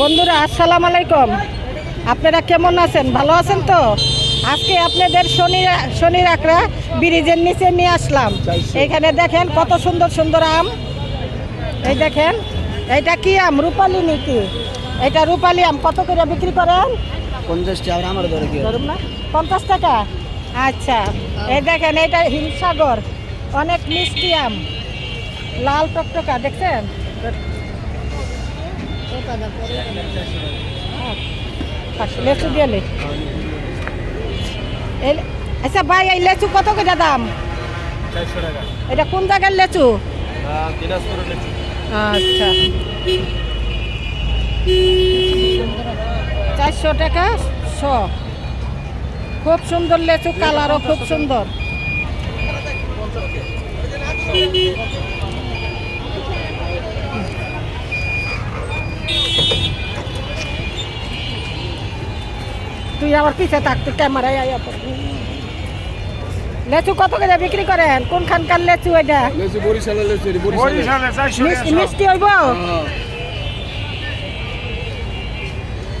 বন্ধুরা আসসালামু আলাইকুম। আপনারা কেমন আছেন? ভালো আছেন তো? আজকে আপনাদের শনির আকড়া ব্রিজের নিচে নিয়ে আসলাম। এখানে দেখেন কত সুন্দর সুন্দর আম। এই দেখেন, এইটা কি আম? রূপালি নাকি? এটা রূপালি আম। কত করে বিক্রি করেন? 50 টাকা। আমার ধরে কি ধরুন না, 50 টাকা। আচ্ছা, এই দেখেন এটা হিমসাগর, অনেক মিষ্টি আম, লাল টকটকা। দেখছেন? লেচু দিয়ে নে। আচ্ছা ভাই, এই লেচু কত করে দাম? 400 টাকা। এটা কোন জায়গার লেচু? দিনাজপুরের লেচু। আচ্ছা, 400 টাকা শ। খুব সুন্দর লেচু, কালারও খুব সুন্দর। তুই আবার পিছিয়ে থাক, তুই ক্যামেরায় আয়া পড়। লেচু কত করে বিক্রি করেন? কোনখানকার লেচু এটা? লেচু বরিশালের লেচু। বরিশালে 400 টাকা। মিষ্টি হইব?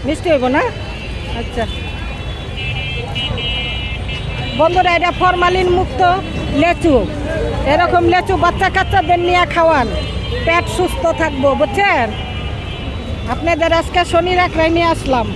মিষ্টি হইব না? আচ্ছা বন্ধুরা, এটা ফরমালিন মুক্ত লেচু। এরকম লেচু বাচ্চা কাচ্চাদের নিয়ে খাওয়ান, পেট সুস্থ থাকবো, বুঝছেন? আপনাদের আজকে শনির আকড়ায় নিয়ে আসলাম।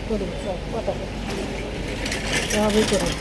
করুন সব কথা সবই করুন।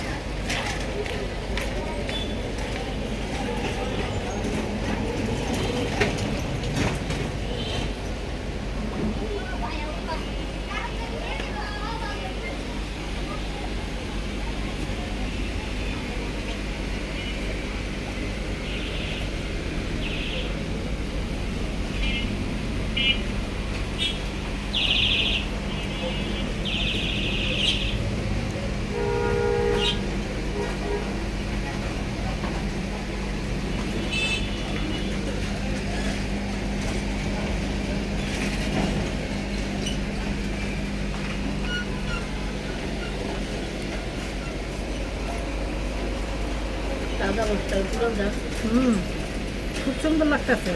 খুব সুন্দর লাগতেছে।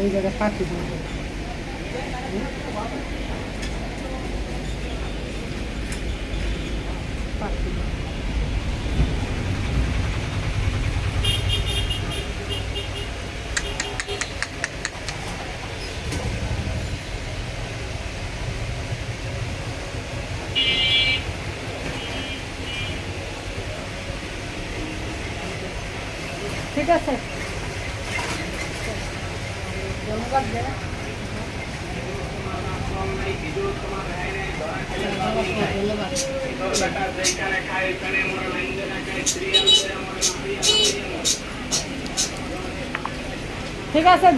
ওই জায়গায় পাখি পাখি। ঠিক আছে, ঠিক আছে।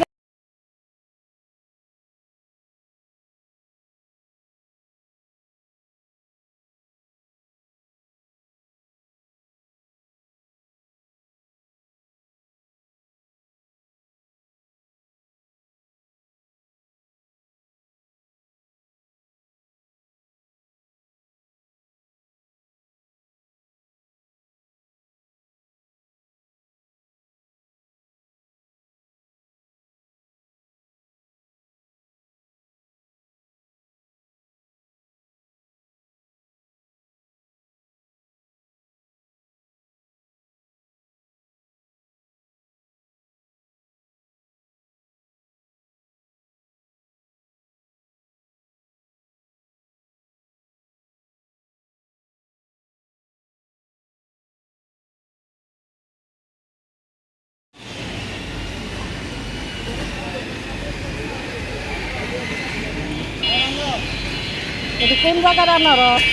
এটা কোন জায়গার আনারস?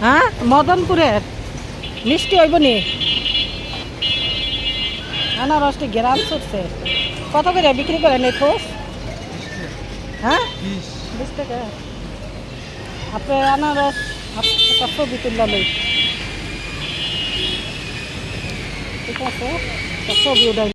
হ্যাঁ, মদনপুরের। মিষ্টি হইব নি? আনারসটি গ্রাম ছুটছে। কত করে বিক্রি করেন এই খোঁজ? হ্যাঁ, 20 টাকা। আপনার আনারস একটা ছবি তুললা লই। ঠিক আছে, একটা ছবি উঠাই।